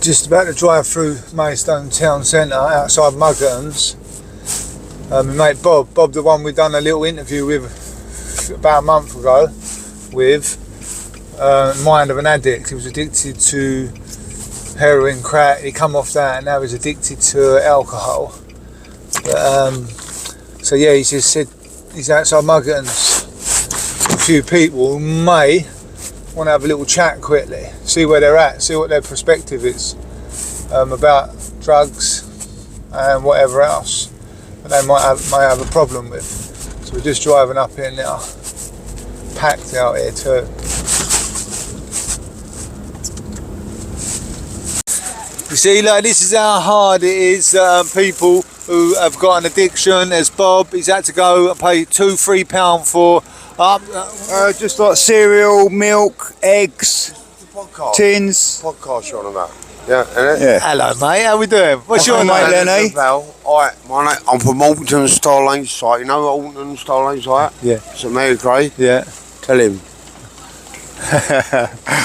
Just about to drive through Maidstone town centre outside Muggerton's. My mate Bob, the one we done a little interview with about a month ago with, Mind of an Addict. He was addicted to heroin, crack, he come off that and now he's addicted to alcohol. But, so yeah, he just said he's outside Muggerton's. A few people may want to have a little chat quickly, see where they're at, see what their perspective is about drugs and whatever else that they may have a problem with. So we're just driving up here now, packed out here too. You see, like, this is how hard it is. People who have got an addiction. There's Bob, he's had to go and pay £2-3 for just like cereal, milk, eggs, tins. Podcast you're on about. Yeah, innit? Yeah. Hello mate, how we doing? What's your name? Lenny? I'm from Alton Starlane site. You know Alton Starlane site? Yeah. St Mary Cray. Yeah. Tell him.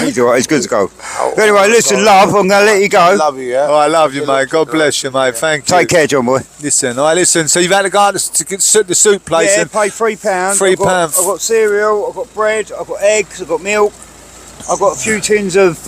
He's alright, he's good to go. But anyway, listen, love, I'm going to let you go. I love you, yeah? Oh, I love you, mate. God bless you, mate. Thank you. Take care, John boy. Listen, listen. So you've had to go out to get the soup place. Yeah, and pay £3. £3. I've got cereal, I've got bread, I've got eggs, I've got milk. I've got a few tins of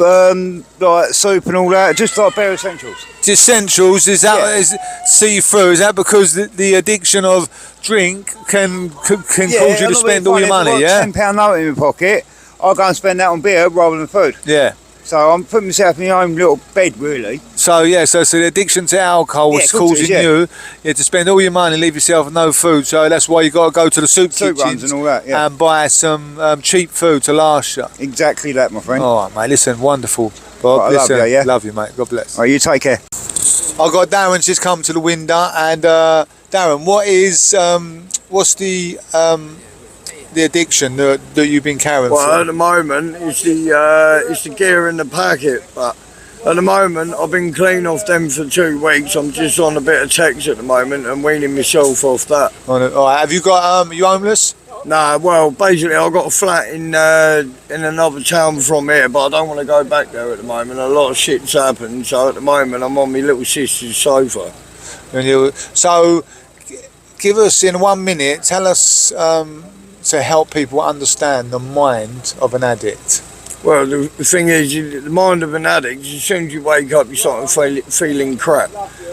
like soup and all that, just like bare essentials. Essentials, is that see you through? Is that because the addiction of drink can cause you to spend all your money? Yeah. £10 note in my pocket. I'll go and spend that on beer rather than food. Yeah. So I'm putting myself in my own little bed, really. So yeah, so the addiction to alcohol was causing you to spend all your money, leave yourself with no food. So that's why you got to go to the soup runs kitchens and all that, yeah. and buy some cheap food to last you. Exactly that, my friend. All right, mate. Listen, wonderful, Bob. Right, listen, love you, yeah? Love you, mate. God bless. All right, you take care. I got Darren's just come to the window, and Darren, what's the addiction that you've been carrying? Well, at the moment, it's the gear in the packet, but at the moment, I've been clean off them for 2 weeks. I'm just on a bit of text at the moment and weaning myself off that. All right, have you got, are you homeless? Nah, well, basically, I've got a flat in another town from here, but I don't want to go back there at the moment. A lot of shit's happened, so at the moment, I'm on my little sister's sofa. So, give us, in 1 minute, tell us, to help people understand the mind of an addict. Well, the thing is, the mind of an addict, as soon as you wake up, you start feeling crap.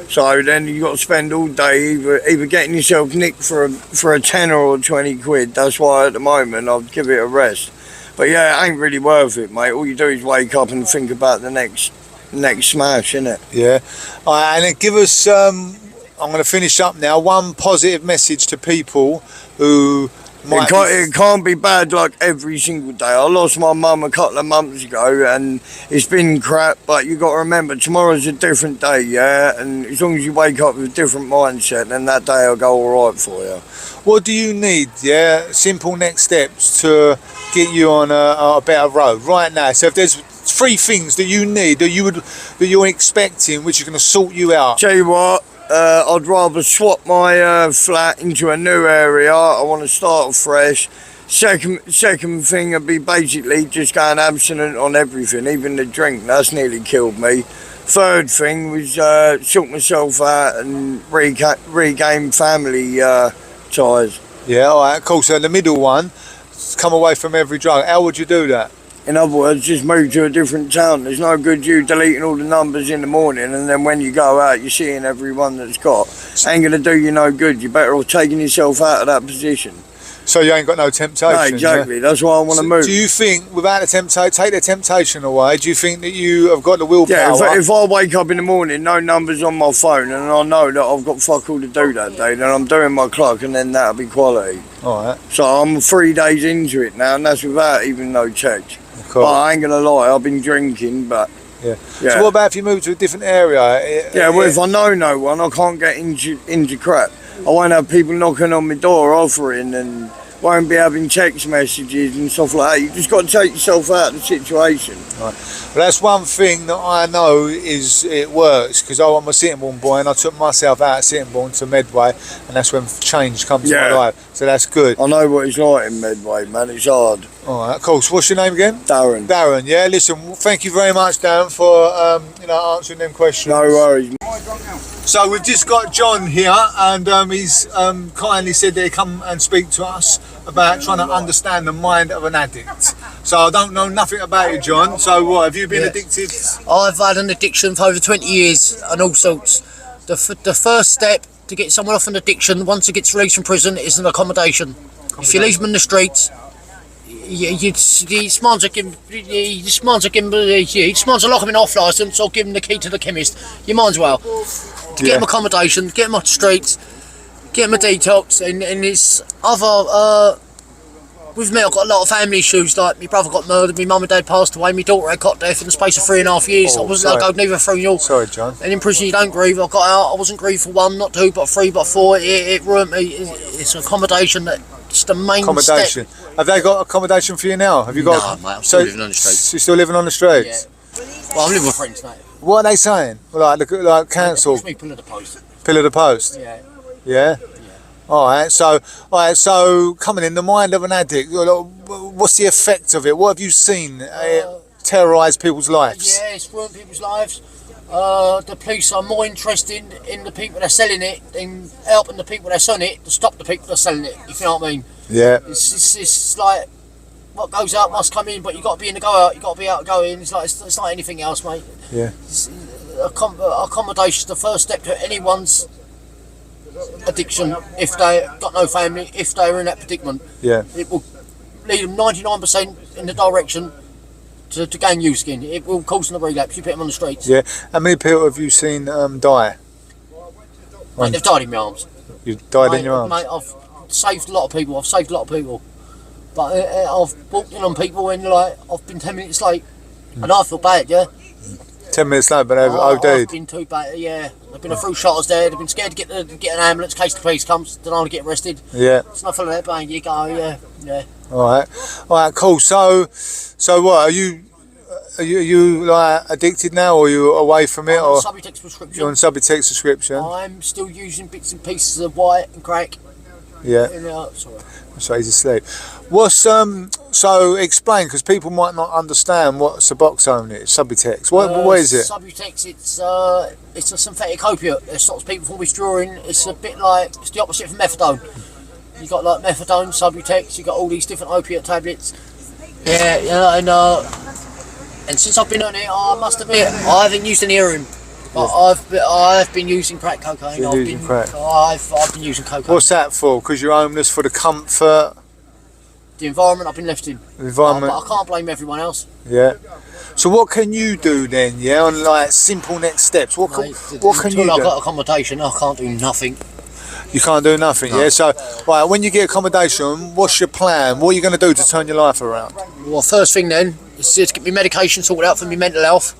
So then you got to spend all day either getting yourself nicked for a tenner or 20 quid. That's why at the moment I'd give it a rest. But yeah, it ain't really worth it, mate. All you do is wake up and think about the next smash, innit? Yeah. All right, and then give us, I'm going to finish up now, one positive message to people who it can't be bad like every single day. I lost my mum a couple of months ago and it's been crap, but you got to remember tomorrow's a different day, yeah, and as long as you wake up with a different mindset, then that day will go all right for you. What do you need, simple next steps to get you on a better road right now? So if there's 3 things that you need, that you're expecting, which are going to sort you out. Tell you what, I'd rather swap my flat into a new area. I want to start fresh. Second thing would be basically just going abstinent on everything, even the drink. That's nearly killed me. Third thing was sort myself out and regain family ties. Yeah, all right, cool. So the middle one, come away from every drug. How would you do that? In other words, just move to a different town. There's no good you deleting all the numbers in the morning and then when you go out you're seeing everyone that's got. Ain't going to do you no good. You're better off taking yourself out of that position. So you ain't got no temptation? No, exactly. Yeah? That's why I want to move. Do you think, without take the temptation away, do you think that you have got the willpower? Yeah, if I wake up in the morning, no numbers on my phone, and I know that I've got fuck all to do that day, then I'm doing my clock, and then that'll be quality. All right. So I'm 3 days into it now, and that's without even no checks. Cool. But I ain't going to lie, I've been drinking, but... Yeah. So what about if you move to a different area? Yeah, well, if I know no one, I can't get into crap. I won't have people knocking on my door offering and won't be having text messages and stuff like that. You just got to take yourself out of the situation. Right. Well, that's one thing that I know is it works, because I'm a Sittingbourne boy and I took myself out of Sittingbourne to Medway, and that's when change comes to my life. So that's good. I know what it's like in Medway, man. It's hard. All right, cool. So what's your name again? Darren. Darren. Yeah. Listen, thank you very much, Darren, for answering them questions. No worries. So we've just got John here, and he's kindly said that he come and speak to us about trying to understand the mind of an addict. So I don't know nothing about you, John. So what, have you been addicted? I've had an addiction for over 20 years and all sorts. The first step to get someone off an addiction, once he gets released from prison, is an accommodation. If you leave them in the streets, you smiles like him. You smiles like him. You smiles to lock him in off licence or give him the key to the chemist. You might as well get him accommodation, get him off the streets, get him a detox, and it's other. With me, I've got a lot of family issues. Like my brother got murdered, my mum and dad passed away, my daughter had cot death in the space of 3.5 years. I wasn't allowed to go neither through your. Sorry, John. And in prison you don't grieve. I got out. I wasn't grieved for 1, not 2, but 3, but 4. It ruined me. It's accommodation that. It's the main Accommodation. step. Have they got accommodation for you now? Have you got? No, mate, I'm still living on the streets. You're still living on the streets? Yeah. Well, I'm living with friends, mate. What are they saying? Like council? It's me, pillar the post. Pillar the post? Yeah. Yeah? Alright, so coming in, the mind of an addict, what's the effect of it? What have you seen terrorise people's lives? Yeah, it's ruined people's lives. The police are more interested in the people that are selling it than helping the people that are selling it to stop the people that are selling it, if you know what I mean. Yeah. It's like, what goes out must come in, but you've got to be in the go out, you've got to be outgoing. It's like anything else, mate. Yeah. Accommodation is the first step to anyone's addiction if they got no family, if they're in that predicament. Yeah. It will lead them 99% in the direction to gain use again. It will cause them a relapse. You put them on the streets. Yeah. How many people have you seen die? Mate, they've died in my arms. You've died in your arms? Mate, I've saved a lot of people. But I've walked in on people and I've been 10 minutes late. And I feel bad, yeah? 10 minutes late, but they've OD'd. I've been too bad, yeah. They've been a few shotters there. They've been scared to get an ambulance in case the police comes. Don't want to get arrested. Yeah. It's nothing like that, bang, you go, yeah. Alright, cool. So what, are you like addicted now, or are you away from it? I'm or on Subutex prescription. You're on Subutex prescription? I'm still using bits and pieces of white and crack. Yeah. Sorry. So he's asleep. What's so explain, because people might not understand what Suboxone is. Subutex. What is it? Subutex, it's a synthetic opiate. It stops people from withdrawing. It's a bit like, it's the opposite from methadone. You got like methadone, Subutex. You got all these different opiate tablets. Yeah, and since I've been on it, I must admit I haven't used any heroin. But I've been using crack cocaine. I've been using cocaine. What's that for? Because you're homeless, for the comfort? The environment I've been left in. The environment. But I can't blame everyone else. Yeah. So what can you do then? Yeah, on like simple next steps. What can you do? I've got accommodation, I can't do nothing. You can't do nothing. No. Yeah. So right, when you get accommodation, what's your plan? What are you going to do to turn your life around? Well, first thing then is to get my medication sorted out for my mental health.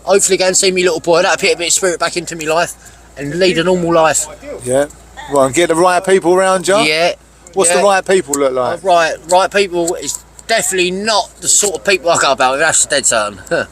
Hopefully go and see me little boy, that'll put a bit of spirit back into my life and lead a normal life. Yeah. Right, and get the right people around you? Yeah. What's the right people look like? Right people is definitely not the sort of people I go about with, that's dead certain. Yeah.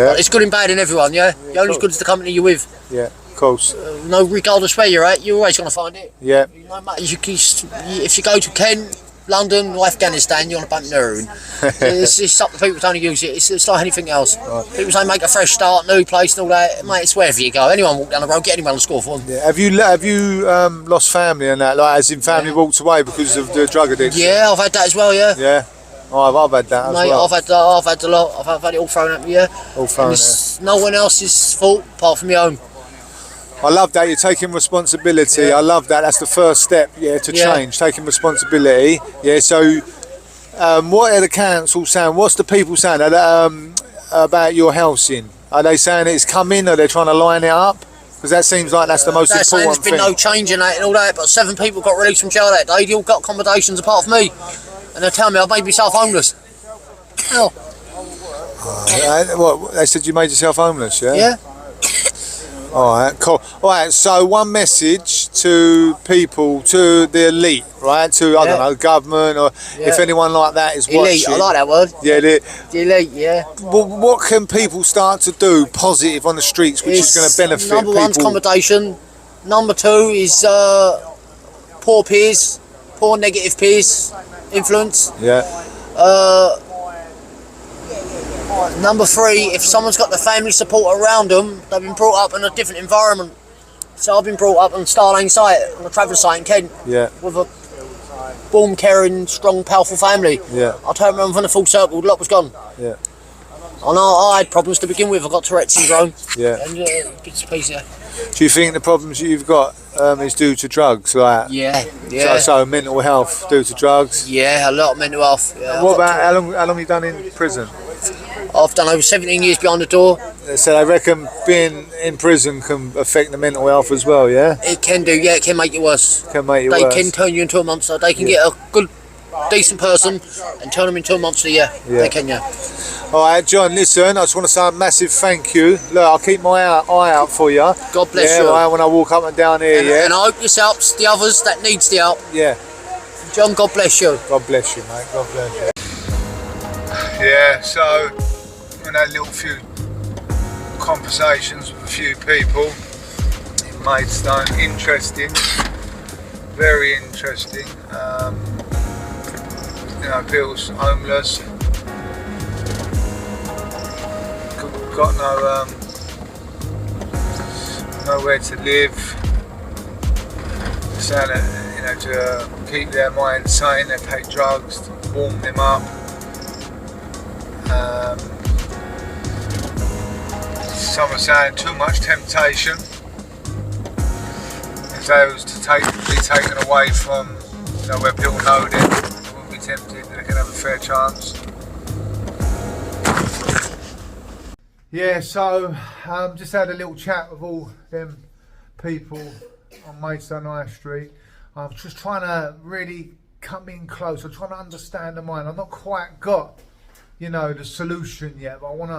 But it's good and bad in everyone, yeah? You're only as good as the company you're with. Yeah, of course. No, regardless where you're at, you're always going to find it. Yeah. No matter, if you go to Kent, London or Afghanistan, you're on a bump heroin. It's up to people to only use it. It's like anything else. Right. People say make a fresh start, new place and all that. Mate, it's wherever you go. Anyone walk down the road, get anyone to score for them. Yeah. Have you lost family and that? Like, as in family walked away because of the drug addiction? Yeah, I've had that as well. Yeah. Yeah. Oh, I've had that as well. I've had a lot. I've had it all thrown at me. Yeah. All thrown. It's no one else's fault apart from your own. I love that you're taking responsibility. Yeah. I love that. That's the first step, to change, taking responsibility. Yeah. So, what are the council saying? What's the people saying about your housing? Are they saying it's coming? Are they trying to line it up? Because that seems like that's the most important thing. There's been no change in that and all that, but 7 people got released from jail that day. They all got accommodations apart from me, and they're telling me I've made myself homeless. Hell. What? They said you made yourself homeless? Yeah. Yeah. Alright, cool. Alright, so one message to people, to the elite, right? To, I don't know, government, or if anyone like that is watching. Elite, I like that word. Yeah, the elite, yeah. What can people start to do positive on the streets which is going to benefit people? Number 1's accommodation. Number 2 is poor peers, poor negative peers. influence. Yeah. Number 3, if someone's got the family support around them, they've been brought up in a different environment. So I've been brought up on Star Lane site, on a travel site in Kent, Yeah. with a warm, caring, strong, powerful family. Yeah. I turned around from the full circle, the lot was gone. Yeah. And I had problems to begin with. I got Tourette syndrome. Yeah. And bits and pieces. Do you think the problems you've got is due to drugs, like? Yeah, yeah. So mental health due to drugs. Yeah, a lot of mental health. Yeah, What about how long have you done in prison? I've done over 17 years behind the door. So I reckon being in prison can affect the mental health as well, yeah? It can do, yeah, it can make it worse. Can make it They worse. can turn you into a monster. They can get a good, decent person and turn them into a monster, yeah. They can, yeah. Alright, John, listen, I just want to say a massive thank you. Look, I'll keep my eye out for you. God bless yeah, you. Right, when I walk up and down here, yeah? And I hope this helps the others that needs the help. Yeah. John, God bless you. God bless you, mate. God bless you. Yeah, so we had a little few conversations with a few people in Maidstone. Interesting, very interesting. You know, people's homeless, got no nowhere to live. So that, you know, to keep their minds sane, they take drugs to warm them up. Some are saying too much temptation. If they was to be taken away from, you know, where people know them, they wouldn't be tempted, they can have a fair chance. Yeah, so just had a little chat with all them people on Maidstone High Street. I'm just trying to really come in close. I'm trying to understand the mind. I've not quite got, you know, the solution yet, but I want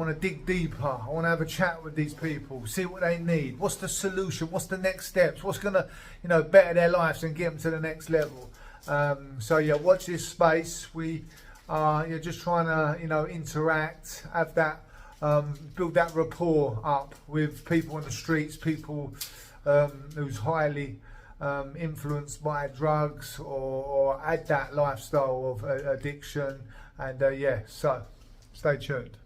to dig deeper. I want to have a chat with these people, see what they need. What's the solution? What's the next steps? What's going to, you know, better their lives and get them to the next level? So yeah, watch this space. We are just trying to, you know, interact, have that, build that rapport up with people on the streets, people who's highly influenced by drugs or had that lifestyle of addiction. And yeah, so stay tuned.